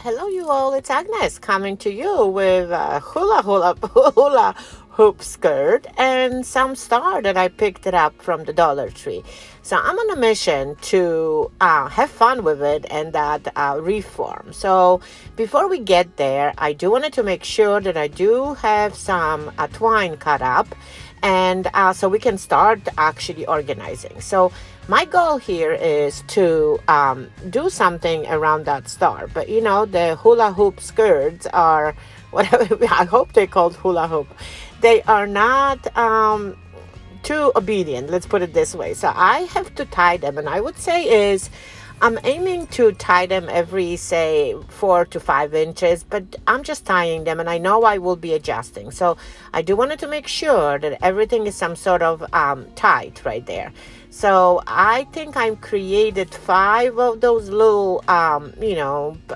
Hello, you all. It's Agnes coming to you with a hula hoop skirt and some star that I picked it up from the Dollar Tree. So I'm on a mission to have fun with it and that reform. So before we get there, I do wanted to make sure that I do have some twine cut up, and so we can start actually organizing. So my goal here is to do something around that star, but the hula hoop skirts are whatever. I hope they're called hula hoop. They are not too obedient, let's put it this way. So I have to tie them, and I would say is I'm aiming to tie them every, say, 4 to 5 inches, but I'm just tying them, and I know I will be adjusting. So I do wanted to make sure that everything is some sort of tight right there. So I think I've created 5 of those little,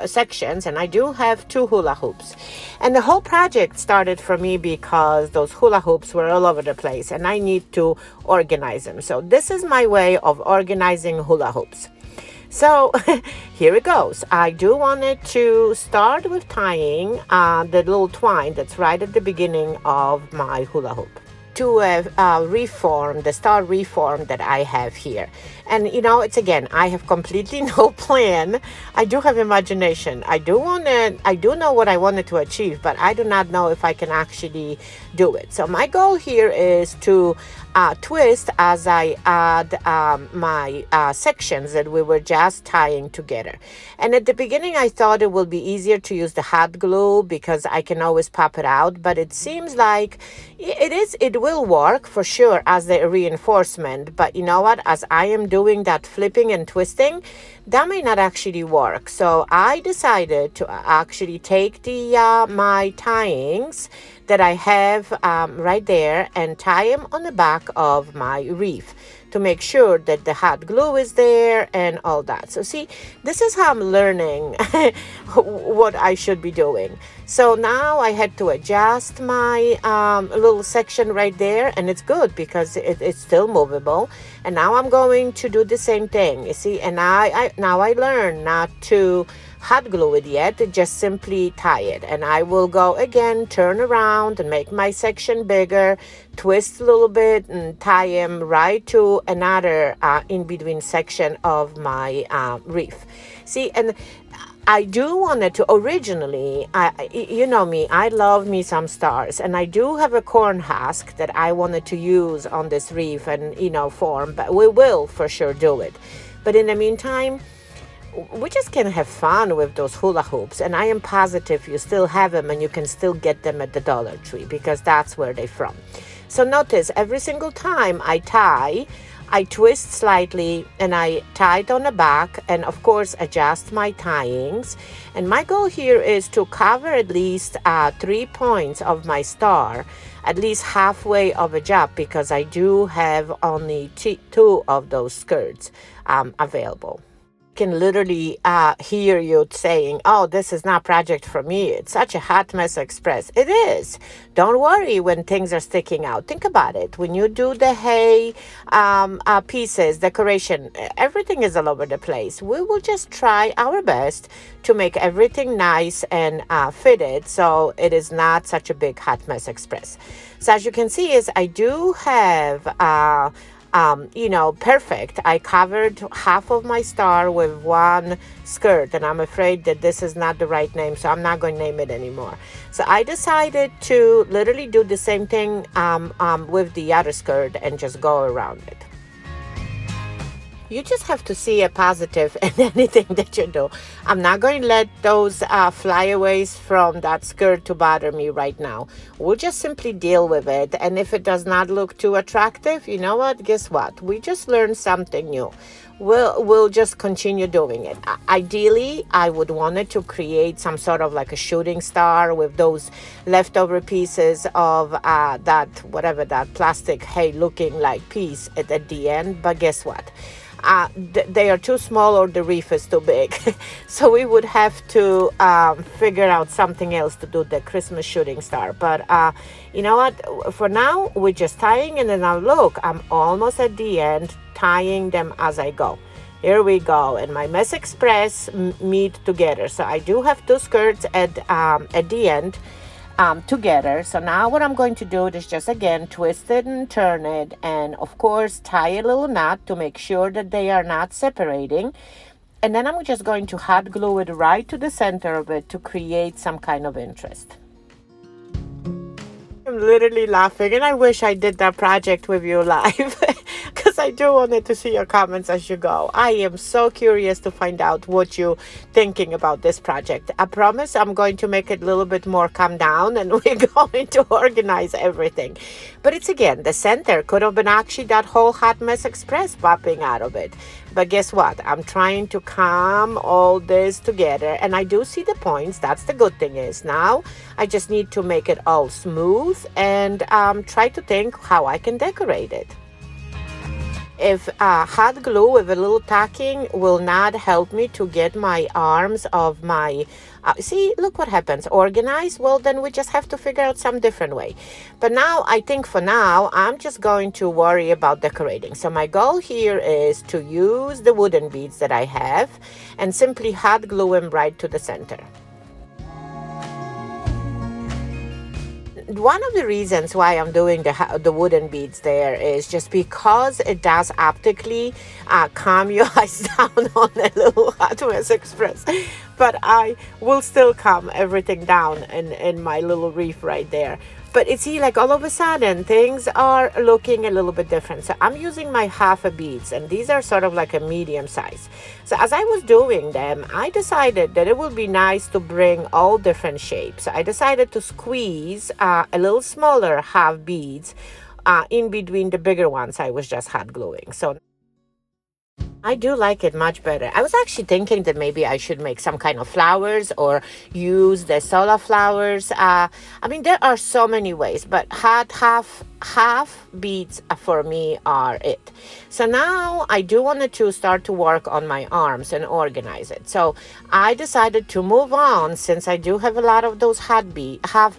sections, and I do have 2 hula hoops. And the whole project started for me because those hula hoops were all over the place, and I need to organize them. So this is my way of organizing hula hoops. So here it goes. I do wanted to start with tying the little twine that's right at the beginning of my hula hoop to reform, the star reform that I have here. And it's again, I have completely no plan. I do have imagination. I do know what I wanted to achieve, but I do not know if I can actually do it. So my goal here is to twist as I add my sections that we were just tying together. And at the beginning, I thought it would be easier to use the hot glue because I can always pop it out, but it seems like it will work for sure as the reinforcement. But you know what? As I am doing that flipping and twisting, that may not actually work. So I decided to actually take the my tyings that I have right there and tie them on the back of my wreath to make sure that the hot glue is there and all that. So see, this is how I'm learning what I should be doing. So now I had to adjust my little section right there, and it's good because it's still movable. And now I'm going to do the same thing, you see, and now I learned not to hot glue it yet, just simply tie it. And I will go again, turn around and make my section bigger, twist a little bit and tie them right to another in between section of my wreath. See, and I do wanted to originally, you know me, I love me some stars, and I do have a corn husk that I wanted to use on this wreath and form, but we will for sure do it. But in the meantime, we just can have fun with those hula hoops, and I am positive you still have them and you can still get them at the Dollar Tree because that's where they're from. So notice every single time I tie, I twist slightly and I tie it on the back, and of course adjust my tyings. And my goal here is to cover at least 3 points of my star, at least halfway of a job, because I do have only 2 of those skirts available. Can literally hear you saying, oh, this is not project for me. It's such a hot mess express. It is. Don't worry when things are sticking out. Think about it. When you do the hay pieces, decoration, everything is all over the place. We will just try our best to make everything nice and fitted so it is not such a big hot mess express. So as you can see is I do have perfect. I covered half of my star with one skirt, and I'm afraid that this is not the right name, so I'm not going to name it anymore. So I decided to literally do the same thing with the other skirt and just go around it. You just have to see a positive in anything that you do. I'm not going to let those flyaways from that skirt to bother me right now. We'll just simply deal with it. And if it does not look too attractive, you know what? Guess what? We just learned something new. We'll just continue doing it. Ideally, I would want it to create some sort of like a shooting star with those leftover pieces of that plastic hay looking like piece at the end. But guess what? They are too small or the reef is too big. So we would have to figure out something else to do the Christmas shooting star. But you know what? For now, we're just tying, and then now look, I'm almost at the end, tying them as I go. Here we go, and my Mess Express meet together. So I do have two skirts at the end together. So now what I'm going to do is just again twist it and turn it, and of course tie a little knot to make sure that they are not separating. And then I'm just going to hot glue it right to the center of it to create some kind of interest. I'm literally laughing, and I wish I did that project with you live because I do wanted to see your comments as you go. I am so curious to find out what you're thinking about this project. I promise I'm going to make it a little bit more calm down, and we're going to organize everything. But it's again, the center could have been actually that whole Hot Mess Express popping out of it. But guess what? I'm trying to calm all this together, and I do see the points. That's the good thing is now I just need to make it all smooth and try to think how I can decorate it. If hot glue with a little tacking will not help me to get my arms of my, see, look what happens, organized, well, then we just have to figure out some different way. But now, I think for now, I'm just going to worry about decorating. So my goal here is to use the wooden beads that I have and simply hot glue them right to the center. One of the reasons why I'm doing the wooden beads there is just because it does optically calm your eyes down on a little Hot Mess Express. But I will still calm everything down in my little wreath right there. But it's see, like all of a sudden things are looking a little bit different. So I'm using my half a beads, and these are sort of like a medium size. So as I was doing them, I decided that it would be nice to bring all different shapes. So I decided to squeeze a little smaller half beads in between the bigger ones I was just hot gluing. So I do like it much better. I was actually thinking that maybe I should make some kind of flowers or use the solar flowers. I mean, there are so many ways, but half beads for me are it. So now I do want to start to work on my arms and organize it. So I decided to move on, since I do have a lot of those half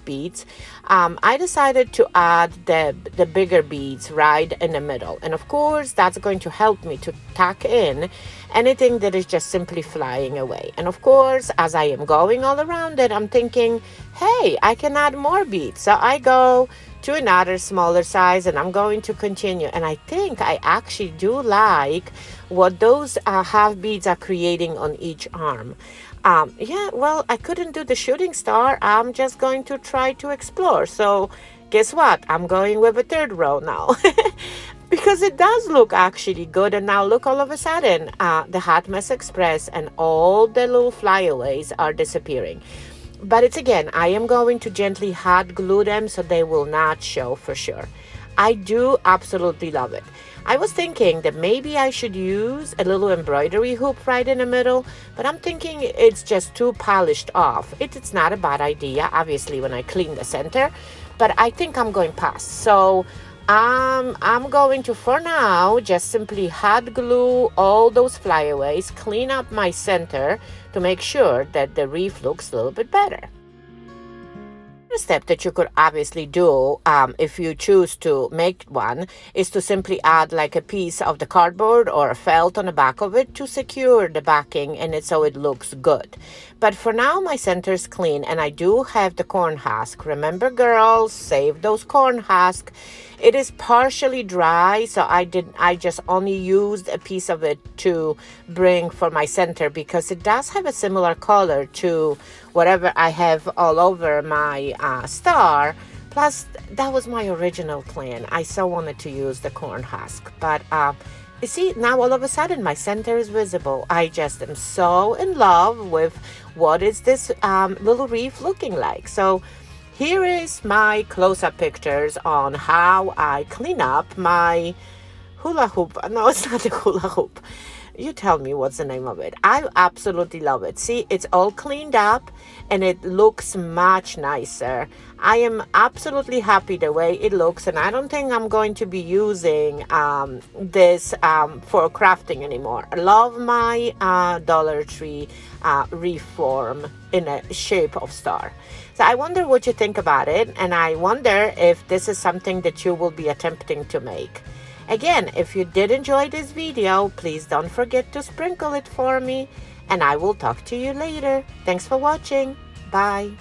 beads. I decided to add the bigger beads right in the middle. And of course, that's going to help me to tuck in anything that is just simply flying away. And of course, as I am going all around it, I'm thinking, hey, I can add more beads. So I go to another smaller size, and I'm going to continue. And I think I actually do like what those half beads are creating on each arm. Yeah, well, I couldn't do the shooting star. I'm just going to try to explore. So guess what? I'm going with a third row now. Because it does look actually good. And now look, all of a sudden, the Hot Mess Express and all the little flyaways are disappearing. But it's again, I am going to gently hot glue them so they will not show for sure. I do absolutely love it. I was thinking that maybe I should use a little embroidery hoop right in the middle, but I'm thinking it's just too polished off. It's not a bad idea, obviously, when I clean the center, but I think I'm going past. So I'm going to, for now, just simply hot glue all those flyaways, clean up my center to make sure that the wreath looks a little bit better. A step that you could obviously do if you choose to make one is to simply add like a piece of the cardboard or a felt on the back of it to secure the backing and it so it looks good. But for now, my center is clean, and I do have the corn husk. Remember, girls, save those corn husk. It is partially dry, so I just only used a piece of it to bring for my center because it does have a similar color to whatever I have all over my star. Plus, that was my original plan. I so wanted to use the corn husk, but you see, now all of a sudden my center is visible. I just am so in love with what is this little wreath looking like. So here is my close-up pictures on how I clean up my hula hoop. No, it's not a hula hoop. You tell me what's the name of it. I absolutely love it. See, it's all cleaned up and it looks much nicer. I am absolutely happy the way it looks, and I don't think I'm going to be using this for crafting anymore. I love my Dollar Tree wreath form in a shape of star. So I wonder what you think about it, and I wonder if this is something that you will be attempting to make. Again, if you did enjoy this video, please don't forget to sprinkle it for me, and I will talk to you later. Thanks for watching. Bye.